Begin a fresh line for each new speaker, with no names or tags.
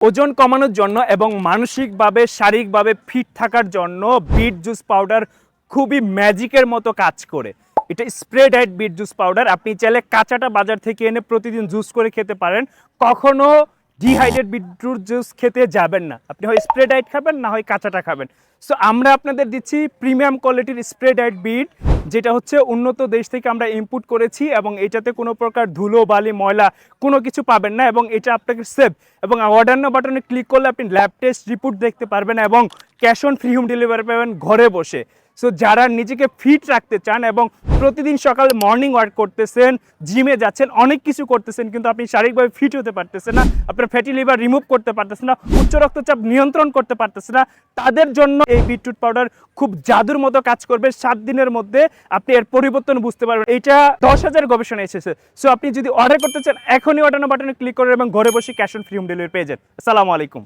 ওজন কমানোর জন্য এবং মানসিকভাবে শারীরিকভাবে ফিট থাকার জন্য বিট জুস পাউডার খুবই ম্যাজিকের মতো কাজ করে। এটা spray diet beet juice powder. আপনি চাইলে কাঁচাটা বাজার থেকে এনে প্রতিদিন জুস করে খেতে পারেন। কখনো ডিহাইড্রেট বিটরুট জুস খেতে যাবেন না। আপনি হয় স্প্রে ডায়েট খাবেন, না হয় কাঁচাটা খাবেন। সো আমরা আপনাদের দিচ্ছি প্রিমিয়াম কোয়ালিটির স্প্রে ডায়েট বিট, যেটা হচ্ছে উন্নত দেশ থেকে আমরা ইম্পোর্ট করেছি এবং এটাতে কোনো প্রকার ধুলো বালি ময়লা কোনো কিছু পাবেন না এবং এটা আপনাকে সেফ। এবং অর্ডার নাও বাটনে ক্লিক করলে আপনি ল্যাব টেস্ট রিপোর্ট দেখতে পারবেন এবং cash on free home delivery পাবেন ঘরে বসে। সো যারা নিজেকে ফিট রাখতে চান এবং প্রতিদিন সকালে মর্নিং ওয়াক করতেছেন, জিমে যাচ্ছেন, অনেক কিছু করতেছেন, কিন্তু আপনি শারীরিকভাবে ফিট হতে পারতেছেন না, আপনার ফ্যাটি লিভার রিমুভ করতে পারতেছেন না, উচ্চ রক্তচাপ নিয়ন্ত্রণ করতে পারতেছেন না, তাদের জন্য এই বিটরুট পাউডার খুব জাদুর মতো কাজ করবে। 7 দিনের মধ্যে আপনি এর পরিবর্তন বুঝতে পারবেন। এটা 10,000 গবেষণা এসেছে। সো আপনি যদি অর্ডার করতে চান এখনই অর্ডার নাও বাটনে ক্লিক করেন এবং ঘরে বসে cash on free home delivery পেয়ে যান। আসসালামু আলাইকুম।